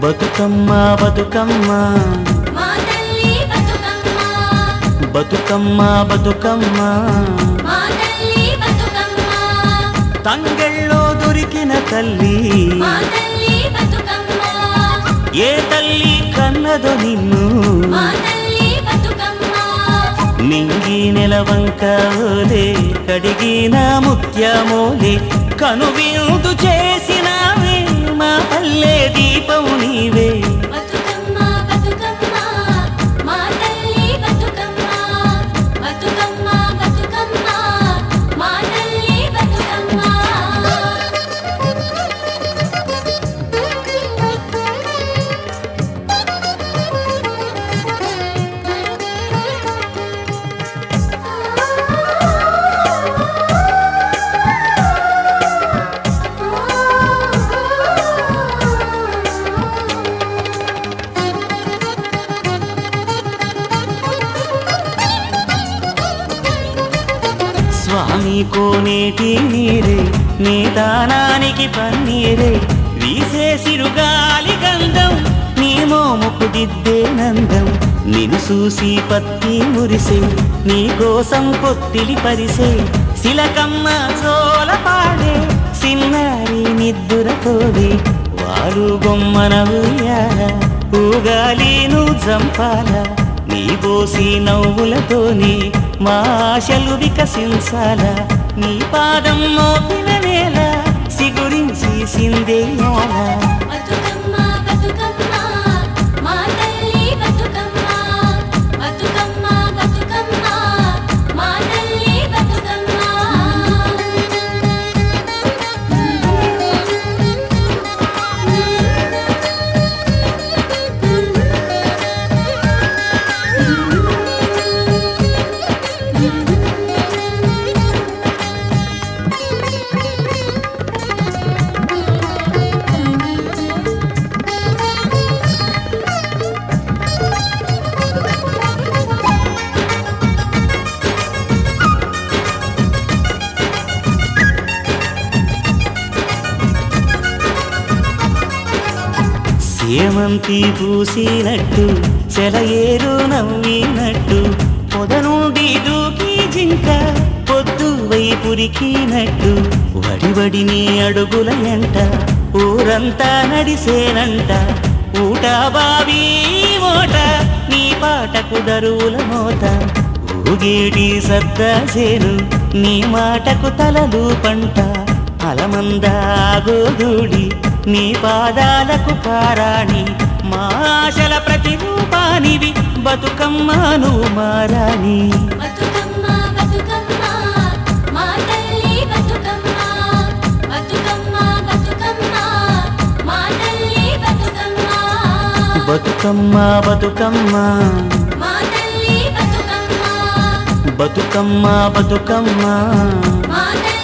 బతుకమ్మ బతుకమ్మ మా తల్లి బతుకమ్మ బతుకమ్మ బతుకమ్మ మా తల్లి బతుకమ్మ తంగెళ్ళో దొరికిన తల్లి మా తల్లి బతుకమ్మ ఏ తల్లి కన్నదో నిన్ను మా తల్లి బతుకమ్మ నింగి నెలవంక ఓలే కడిగిన ముత్యమోలే కనువిందు చేసినావే మా పల్లె దీపం నీవే బతుకమ్మ బతుకమ్మ మా తల్లి బతుకమ్మ బతుకమ్మ బతుకమ్మ మా తల్లి బతుకమ్మ స్వామి కోనేటి నీరే నీ దానానికి పన్నీరే వీసే సిరుగాలి గంధం నీ మోముకు దిద్దే నందం నిన్ను చూసి పత్తి మురిసే నీ కోసం పొత్తిలి పరిసే శిలకమ్మ చోల పాడే సిన్నారి నిద్దుర కోడే వారు బొమ్మన ఉయ్యాల ఊగాలి నువ్వు జంపాల నీ బోసి నవ్వులతోని మా ఆశలు వికసించాల నీ పాదం మోపిన వేళ సిగురించి సిందేయాల బతుకమ్మ బతుకమ్మ మా తల్లి బతుకమ్మ బతుకమ్మ బతుకమ్మ మా తల్లి బతుకమ్మ సేమంతి పూసినట్టు చెలయేరు నవ్వినట్టు పొద నుండి దూకి జింక పొద్దు వైపురికినట్టు వడివడి నీ అడుగుల ఎంట ఊరంతా నడిసేనంట ఊట బావి మోట నీ పాటకు దరువుల మోత ఊగేటి సద్దాసేను నీ మాటకు తలలు పంట అలమందాగోదూడి నీ పాదాలకు పారాణి మా ఆశల ప్రతిరూపానివి బతుకమ్మను మారాని బతుకమ్మ బతుకమ్మ మా తల్లి బతుకమ్మ బతుకమ్మ బతుకమ్మ మా తల్లి బతుకమ్మ బతుకమ్మ బతుకమ్మ మా తల్లి బతుకమ్మ బతుకమ్మ బతుకమ్మ మా తల్లి